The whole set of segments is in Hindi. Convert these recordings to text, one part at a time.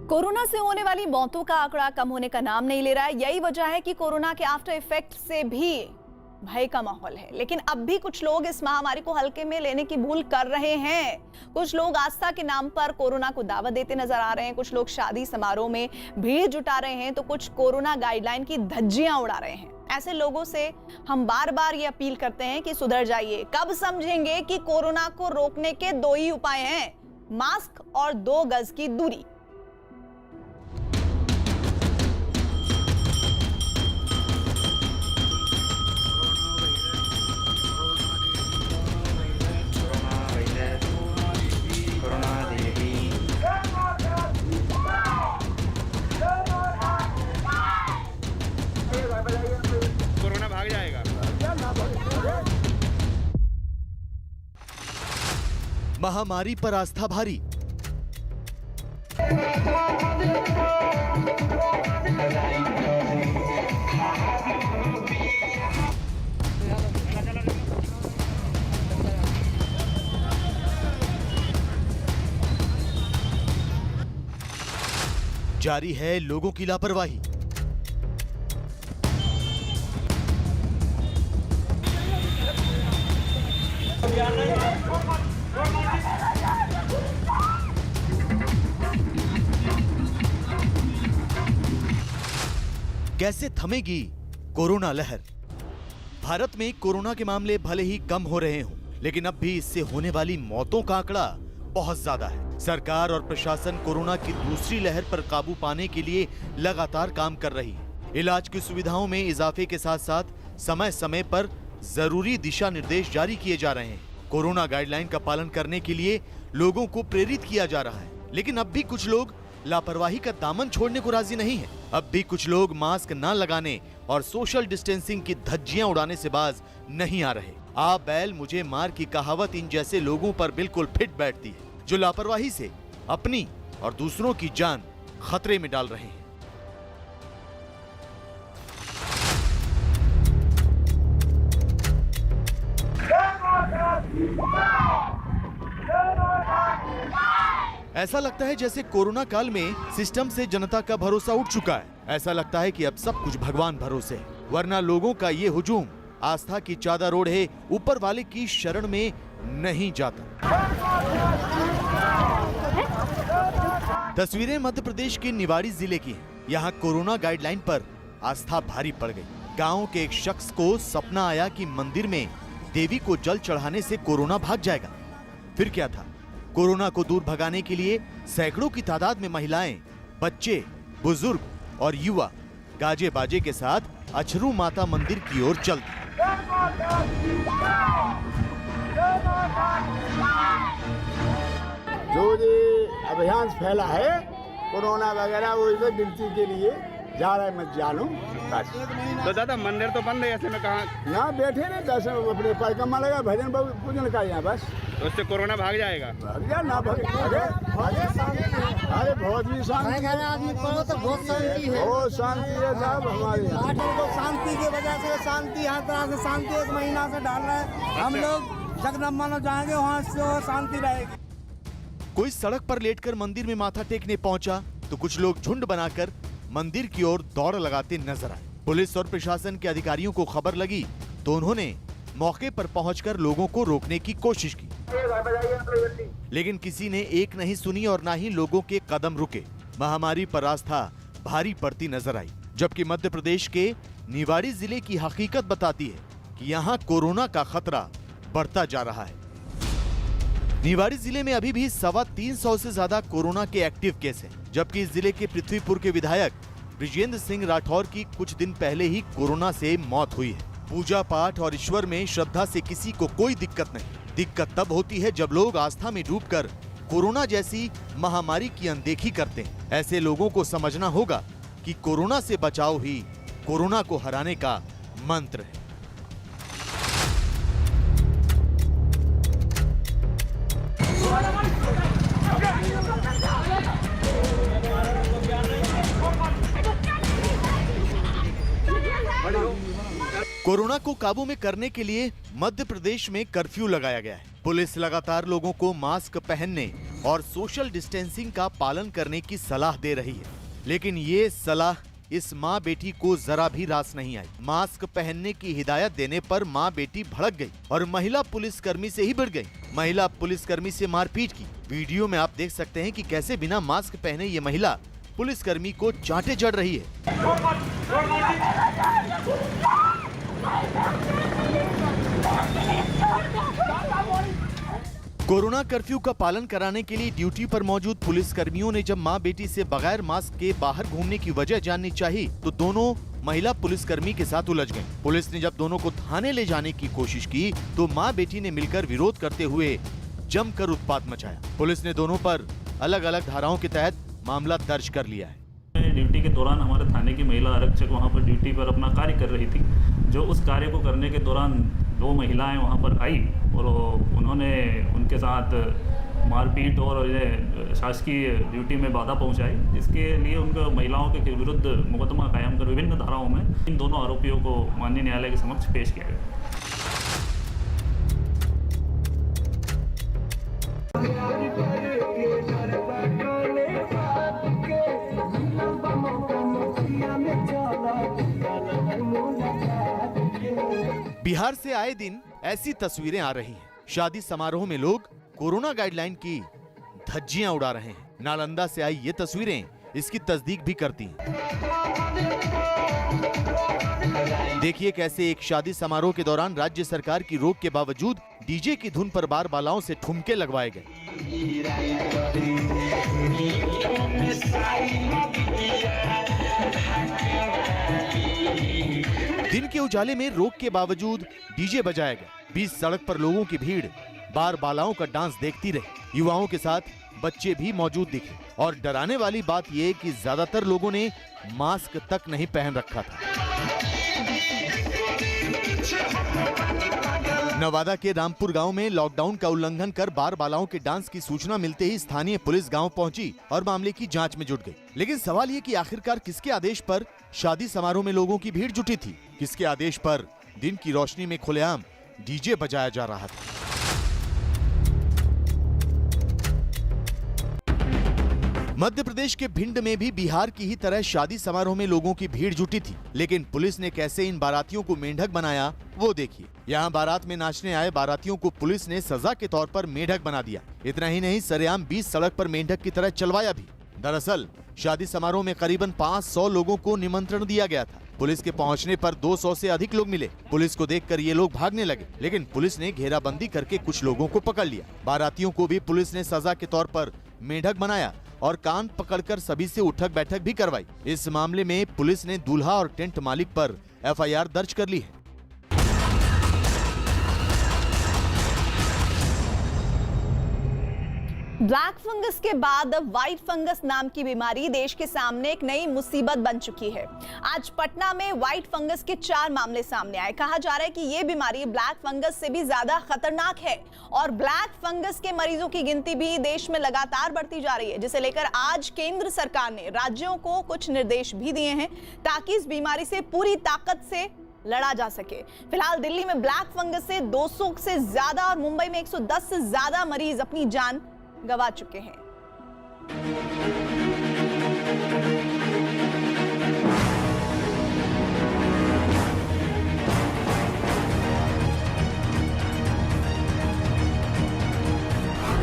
कोरोना से होने वाली मौतों का आंकड़ा कम होने का नाम नहीं ले रहा है। यही वजह है कि कोरोना के आफ्टर इफेक्ट से भी भय का माहौल है। लेकिन अब भी कुछ लोग इस महामारी को हल्के में लेने की भूल कर रहे हैं। कुछ लोग आस्था के नाम पर कोरोना को दावत देते नजर आ रहे हैं। कुछ लोग शादी समारोह में भीड़ जुटा रहे हैं तो कुछ कोरोना गाइडलाइन की धज्जियां उड़ा रहे हैं। ऐसे लोगों से हम बार बार ये अपील करते हैं कि सुधर जाइए। कब समझेंगे कि कोरोना को रोकने के दो ही उपाय हैं, मास्क और 2 गज की दूरी। कोरोना भाग जाएगा। महामारी पर आस्था भारी। जारी है लोगों की लापरवाही। कैसे थमेगी कोरोना लहर? भारत में कोरोना के मामले भले ही कम हो रहे हों, लेकिन अब भी इससे होने वाली मौतों का आंकड़ा बहुत ज्यादा है। सरकार और प्रशासन कोरोना की दूसरी लहर पर काबू पाने के लिए लगातार काम कर रही है। इलाज की सुविधाओं में इजाफे के साथ साथ समय समय पर जरूरी दिशा निर्देश जारी किए जा रहे हैं। कोरोना गाइडलाइन का पालन करने के लिए लोगों को प्रेरित किया जा रहा है। लेकिन अब भी कुछ लोग लापरवाही का दामन छोड़ने को राजी नहीं है। अब भी कुछ लोग मास्क न लगाने और सोशल डिस्टेंसिंग की धज्जियां उड़ाने से बाज नहीं आ रहे। आ बैल मुझे मार की कहावत इन जैसे लोगों पर बिल्कुल फिट बैठती है, जो लापरवाही से अपनी और दूसरों की जान खतरे में डाल रहे हैं। ऐसा लगता है जैसे कोरोना काल में सिस्टम से जनता का भरोसा उठ चुका है। ऐसा लगता है कि अब सब कुछ भगवान भरोसे है, वरना लोगों का ये हुजूम आस्था की चादर ओढ़े ऊपर वाले की शरण में नहीं जाता। तस्वीरें मध्य प्रदेश के निवाड़ी जिले की हैं। यहाँ कोरोना गाइडलाइन पर आस्था भारी पड़ गई। गांव के एक शख्स को सपना आया कि मंदिर में देवी को जल चढ़ाने से कोरोना भाग जाएगा। फिर क्या था, कोरोना को दूर भगाने के लिए सैकड़ों की तादाद में महिलाएं, बच्चे, बुजुर्ग और युवा गाजे बाजे के साथ अछरू माता मंदिर की ओर चल दिए। जो ये अभियान फैला है कोरोना वगैरह, वो इसे गिनती के लिए जा रहा है, मैं जानूं। तो दादा मंदिर तो बंद है, ऐसे में कहा यहाँ बैठे रहे, दर्शन अपने परिक्रमा लगा, भजन पूजन का यहाँ बस। तो उससे कोरोना भाग जाएगा। ना अरे बहुत ही शांति आदमी को तो बहुत शांति है, बहुत शांति है साहब हमारे यहाँ। तो शांति की वजह से शांति हर तरह से शांति 1 महीना से डाल रहा है। हम लोग जगदम्बा में जाएंगे, वहाँ से शांति रहेगी। कोई सड़क पर लेटकर मंदिर में माथा टेकने पहुंचा तो कुछ लोग झुंड बनाकर मंदिर की ओर दौड़ लगाते नजर आए। पुलिस और प्रशासन के अधिकारियों को खबर लगी तो उन्होंने मौके पर पहुंचकर लोगों को रोकने की कोशिश की, लेकिन किसी ने एक नहीं सुनी और ना ही लोगों के कदम रुके। महामारी पर आस्था भारी पड़ती नजर आई, जबकि मध्य प्रदेश के निवाड़ी जिले की हकीकत बताती है कि यहाँ कोरोना का खतरा बढ़ता जा रहा है। निवाड़ी जिले में अभी भी 325 से ज्यादा कोरोना के एक्टिव केस हैं, जबकि इस जिले के पृथ्वीपुर के विधायक ब्रिजेंद्र सिंह राठौर की कुछ दिन पहले ही कोरोना से मौत हुई है। पूजा पाठ और ईश्वर में श्रद्धा से किसी को कोई दिक्कत नहीं। दिक्कत तब होती है जब लोग आस्था में डूबकर कोरोना जैसी महामारी की अनदेखी करते हैं। ऐसे लोगों को समझना होगा कि कोरोना से बचाव ही कोरोना को हराने का मंत्र है। कोरोना को काबू में करने के लिए मध्य प्रदेश में कर्फ्यू लगाया गया है। पुलिस लगातार लोगों को मास्क पहनने और सोशल डिस्टेंसिंग का पालन करने की सलाह दे रही है। लेकिन ये सलाह इस माँ बेटी को जरा भी रास नहीं आई। मास्क पहनने की हिदायत देने पर माँ बेटी भड़क गई और महिला पुलिसकर्मी से ही भिड़ गई। महिला पुलिसकर्मी से मारपीट की। वीडियो में आप देख सकते हैं कि कैसे बिना मास्क पहने ये महिला पुलिसकर्मी को चांटे जड़ रही है। कोरोना कर्फ्यू का पालन कराने के लिए ड्यूटी पर मौजूद पुलिसकर्मियों ने जब मां बेटी से बगैर मास्क के बाहर घूमने की वजह जाननी चाहिए तो दोनों महिला पुलिसकर्मी के साथ उलझ गईं। पुलिस ने जब दोनों को थाने ले जाने की कोशिश की तो मां बेटी ने मिलकर विरोध करते हुए जमकर उत्पात मचाया। पुलिस ने दोनों पर अलग अलग धाराओं के तहत मामला दर्ज कर लिया है। ड्यूटी के दौरान हमारे थाने की महिला आरक्षक वहां पर ड्यूटी पर अपना कार्य कर रही थी। जो उस कार्य को करने के दौरान दो महिलाएं वहां पर आई और उन्होंने उनके साथ मारपीट और शासकीय ड्यूटी में बाधा पहुंचाई, जिसके लिए उनको महिलाओं के विरुद्ध मुकदमा कायम कर विभिन्न धाराओं में इन दोनों आरोपियों को माननीय न्यायालय के समक्ष पेश किया गया। बिहार से आए दिन ऐसी तस्वीरें आ रही हैं। शादी समारोह में लोग कोरोना गाइडलाइन की धज्जियां उड़ा रहे हैं। नालंदा से आई ये तस्वीरें इसकी तस्दीक भी करती हैं। देखिए कैसे एक शादी समारोह के दौरान राज्य सरकार की रोक के बावजूद डीजे की धुन पर बार बालाओं से ठुमके लगवाए गए। दिन के उजाले में रोक के बावजूद डीजे बजाया गया। बीच सड़क पर लोगों की भीड़ बार बालाओं का डांस देखती रही। युवाओं के साथ बच्चे भी मौजूद दिखे और डराने वाली बात यह कि ज्यादातर लोगों ने मास्क तक नहीं पहन रखा था। नवादा के रामपुर गांव में लॉकडाउन का उल्लंघन कर बार बालाओं के डांस की सूचना मिलते ही स्थानीय पुलिस गांव पहुंची और मामले की जांच में जुट गई। लेकिन सवाल ये कि आखिरकार किसके आदेश पर शादी समारोह में लोगों की भीड़ जुटी थी? किसके आदेश पर दिन की रोशनी में खुलेआम डीजे बजाया जा रहा था? मध्य प्रदेश के भिंड में भी बिहार की ही तरह शादी समारोह में लोगों की भीड़ जुटी थी। लेकिन पुलिस ने कैसे इन बारातियों को मेंढक बनाया वो देखिए। यहाँ बारात में नाचने आए बारातियों को पुलिस ने सजा के तौर पर मेंढक बना दिया। इतना ही नहीं, सरेआम बीच सड़क पर मेंढक की तरह चलवाया भी। दरअसल शादी समारोह में करीबन 500 लोगों को निमंत्रण दिया गया था। पुलिस के पहुंचने पर 200 से अधिक लोग मिले। पुलिस को देखकर ये लोग भागने लगे, लेकिन पुलिस ने घेराबंदी करके कुछ लोगों को पकड़ लिया। बारातियों को भी पुलिस ने सजा के तौर पर मेंढक बनाया और कान पकड़कर सभी से उठक बैठक भी करवाई। इस मामले में पुलिस ने दूल्हा और टेंट मालिक पर एफआईआर दर्ज कर ली है। ब्लैक फंगस के बाद अब व्हाइट फंगस नाम की बीमारी देश के सामने एक नई मुसीबत बन चुकी है। आज पटना में व्हाइट फंगस के 4 मामले सामने आए। कहा जा रहा है कि यह बीमारी ब्लैक फंगस से भी ज्यादा खतरनाक है और ब्लैक फंगस के मरीजों की गिनती भी देश में लगातार बढ़ती जा रही है, जिसे लेकर आज केंद्र सरकार ने राज्यों को कुछ निर्देश भी दिए हैं ताकि इस बीमारी से पूरी ताकत से लड़ा जा सके। फिलहाल दिल्ली में ब्लैक फंगस से 200 से ज्यादा और मुंबई में 110 से ज्यादा मरीज अपनी जान गंवा चुके हैं।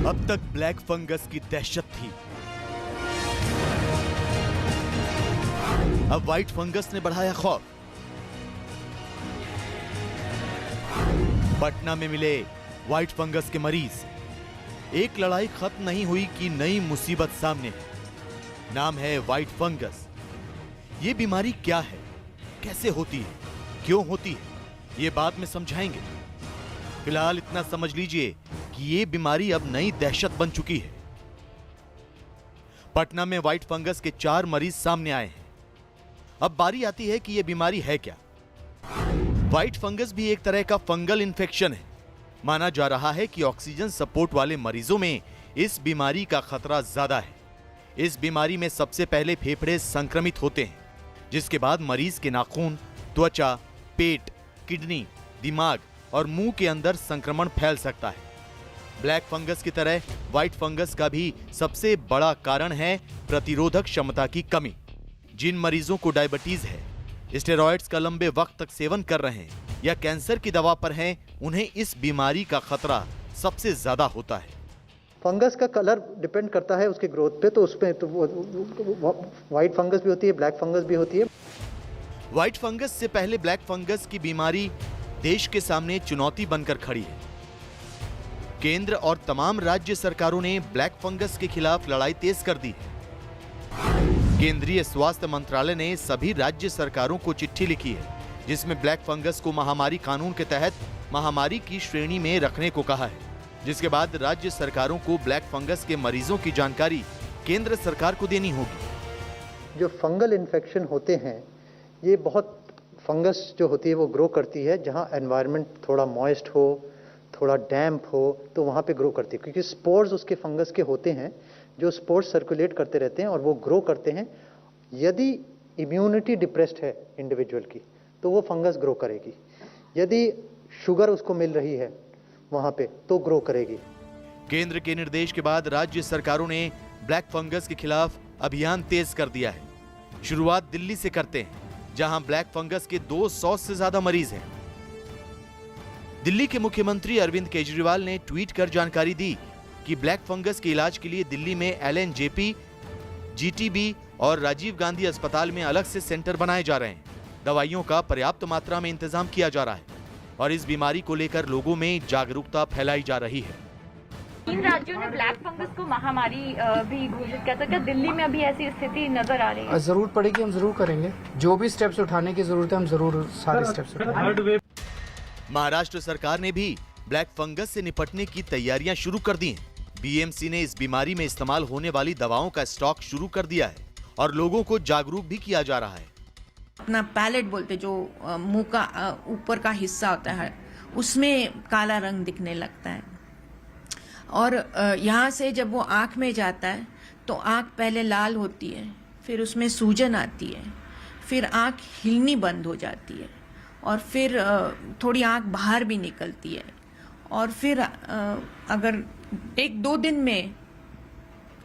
अब तक ब्लैक फंगस की दहशत थी, अब व्हाइट फंगस ने बढ़ाया खौफ। पटना में मिले व्हाइट फंगस के मरीज। एक लड़ाई खत्म नहीं हुई कि नई मुसीबत सामने है। नाम है व्हाइट फंगस। ये बीमारी क्या है, कैसे होती है, क्यों होती है, ये बाद में समझाएंगे। फिलहाल इतना समझ लीजिए कि ये बीमारी अब नई दहशत बन चुकी है। पटना में व्हाइट फंगस के 4 मरीज सामने आए हैं। अब बारी आती है कि यह बीमारी है क्या। व्हाइट फंगस भी एक तरह का फंगल इन्फेक्शन है। माना जा रहा है कि ऑक्सीजन सपोर्ट वाले मरीजों में इस बीमारी का खतरा ज्यादा है। इस बीमारी में सबसे पहले फेफड़े संक्रमित होते हैं, जिसके बाद मरीज के नाखून, त्वचा, पेट, किडनी, दिमाग और मुंह के अंदर संक्रमण फैल सकता है। ब्लैक फंगस की तरह व्हाइट फंगस का भी सबसे बड़ा कारण है प्रतिरोधक क्षमता की कमी। जिन मरीजों को डायबिटीज है, स्टेरॉइड्स का लंबे वक्त तक सेवन कर रहे हैं या कैंसर की दवा पर हैं, उन्हें इस बीमारी का खतरा सबसे ज्यादा होता है। फंगस का कलर डिपेंड करता है उसके ग्रोथ पे, तो उसमें तो व्हाइट फंगस भी होती है, ब्लैक फंगस भी होती है। व्हाइट फंगस से पहले ब्लैक फंगस की बीमारी देश के सामने चुनौती बनकर खड़ी है। केंद्र और तमाम राज्य सरकारों ने ब्लैक फंगस के खिलाफ लड़ाई तेज कर दी है। केंद्रीय स्वास्थ्य मंत्रालय ने सभी राज्य सरकारों को चिट्ठी लिखी है, जिसमें ब्लैक फंगस को महामारी कानून के तहत महामारी की श्रेणी में रखने को कहा है, जिसके बाद राज्य सरकारों को ब्लैक फंगस के मरीजों की जानकारी केंद्र सरकार को देनी होगी। जो फंगल इन्फेक्शन होते हैं, ये बहुत फंगस जो होती है वो ग्रो करती है जहाँ एनवायरनमेंट थोड़ा मॉइस्ट हो, थोड़ा डैम्प हो, तो वहाँ पे ग्रो करती है, क्योंकि स्पोर्स उसके फंगस के होते हैं जो स्पोर्स सर्कुलेट करते रहते हैं और वो ग्रो करते हैं। यदि इम्यूनिटी डिप्रेस्ड है इंडिविजुअल की, तो वो फंगस ग्रो करेगी। यदि शुगर उसको मिल रही है वहाँ पे, तो ग्रो करेगी। केंद्र के निर्देश के बाद राज्य सरकारों ने ब्लैक फंगस के खिलाफ अभियान तेज कर दिया है। शुरुआत दिल्ली से करते हैं, जहां ब्लैक फंगस के 200 से ज्यादा मरीज हैं। दिल्ली के मुख्यमंत्री अरविंद केजरीवाल ने ट्वीट कर जानकारी दी कि ब्लैक फंगस के इलाज के लिए दिल्ली में LNJP, GTB और राजीव गांधी अस्पताल में अलग से सेंटर बनाए जा रहे हैं। दवाइयों का पर्याप्त मात्रा में इंतजाम किया जा रहा है और इस बीमारी को लेकर लोगों में जागरूकता फैलाई जा रही है। 3 राज्यों ने ब्लैक फंगस को महामारी भी घोषित किया था। क्या दिल्ली में अभी ऐसी स्थिति नजर आ रही है? जरूरत पड़ेगी हम जरूर करेंगे, जो भी स्टेप्स उठाने की जरूरत है हम जरूर सारे स्टेप्स उठाएंगे। महाराष्ट्र सरकार ने भी ब्लैक फंगस से निपटने की तैयारियां शुरू कर दी हैं। BMC ने इस बीमारी में इस्तेमाल होने वाली दवाओं का स्टॉक शुरू कर दिया है और लोगों को जागरूक भी किया जा रहा है। अपना पैलेट बोलते, जो मुंह का ऊपर का हिस्सा होता है, उसमें काला रंग दिखने लगता है और यहाँ से जब वो आँख में जाता है तो आँख पहले लाल होती है, फिर उसमें सूजन आती है, फिर आँख हिलनी बंद हो जाती है और फिर थोड़ी आँख बाहर भी निकलती है और फिर अगर 1-2 दिन में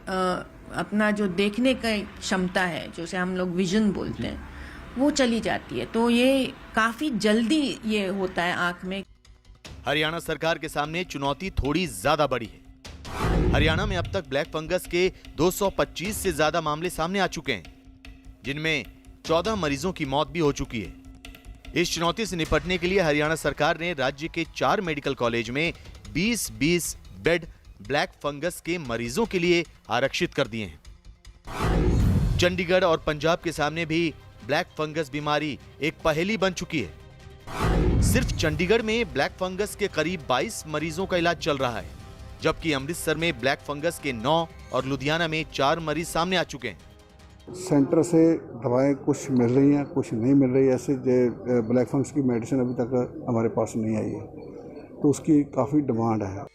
अपना जो देखने की क्षमता है, जिसे हम लोग विजन बोलते हैं, वो चली जाती है। तो ये काफ़ी जल्दी ये होता है आँख में। हरियाणा सरकार के सामने चुनौती थोड़ी ज्यादा बड़ी है। हरियाणा में अब तक ब्लैक फंगस के 225 से ज्यादा मामले सामने आ चुके हैं, जिनमें 14 मरीजों की मौत भी हो चुकी है। इस चुनौती से निपटने के लिए हरियाणा सरकार ने राज्य के 4 मेडिकल कॉलेज में 20-20 बेड ब्लैक फंगस के मरीजों के लिए आरक्षित कर दिए हैं। चंडीगढ़ और पंजाब के सामने भी ब्लैक फंगस बीमारी एक पहेली बन चुकी है। सिर्फ चंडीगढ़ में ब्लैक फंगस के करीब 22 मरीजों का इलाज चल रहा है, जबकि अमृतसर में ब्लैक फंगस के 9 और लुधियाना में 4 मरीज सामने आ चुके हैं। सेंटर से दवाएं कुछ मिल रही हैं, कुछ नहीं मिल रही। ऐसे ब्लैक फंगस की मेडिसिन अभी तक हमारे पास नहीं आई है, तो उसकी काफ़ी डिमांड है।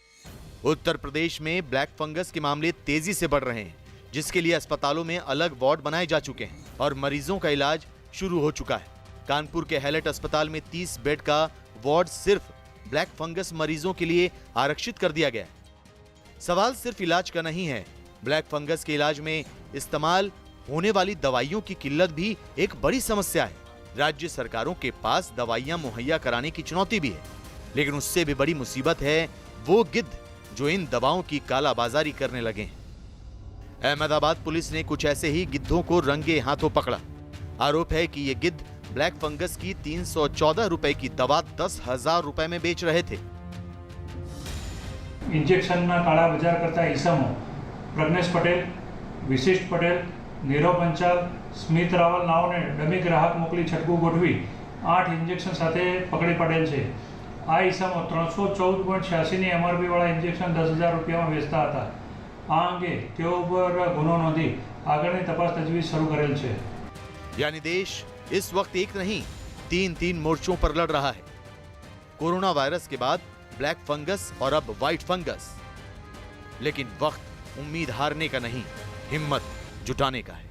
उत्तर प्रदेश में ब्लैक फंगस के मामले तेजी से बढ़ रहे हैं, जिसके लिए अस्पतालों में अलग वार्ड बनाए जा चुके हैं और मरीजों का इलाज शुरू हो चुका है। कानपुर के हैलेट अस्पताल में 30 बेड का वार्ड सिर्फ ब्लैक फंगस मरीजों के लिए आरक्षित कर दिया गया है। सवाल सिर्फ इलाज का नहीं है, ब्लैक फंगस के इलाज में इस्तेमाल होने वाली दवाइयों की किल्लत भी एक बड़ी समस्या है। राज्य सरकारों के पास दवाइयां मुहैया कराने की चुनौती भी है, लेकिन उससे भी बड़ी मुसीबत है वो गिद्ध जो इन दवाओं की कालाबाजारी करने लगे हैं। अहमदाबाद पुलिस ने कुछ ऐसे ही गिद्धों को रंगे हाथों पकड़ा। आरोप है कि ये गिद्ध ब्लैक फंगस की 314 रुपए की दवा 10,000 रुपए में बेच रहे थे। इंजेक्शनના કાળા બજાર કરતા ઈસમો પ્રજ્ઞેશ પટેલ, વિશિષ્ટ પટેલ, નીરવ પંચાલ, સ્મિત રાવલ નાઓને ડમી ગ્રાહક મોકલી છટકું ગોઠવી 8 ઇન્જેક્શન સાથે પકડી પડેલ છે। આ ઈસમો 314.86 ની MRP વાળા ઇન્જેક્શન 10,000 રૂપિયામાં વેચતા હતા। આ અંગે તેઓ પર ગુનો નોંધી આગળની તપાસ તજવીજ શરૂ કરેલ છે। यानी देश इस वक्त एक नहीं 3 मोर्चों पर लड़ रहा है। कोरोना वायरस के बाद ब्लैक फंगस और अब व्हाइट फंगस। लेकिन वक्त उम्मीद हारने का नहीं, हिम्मत जुटाने का है।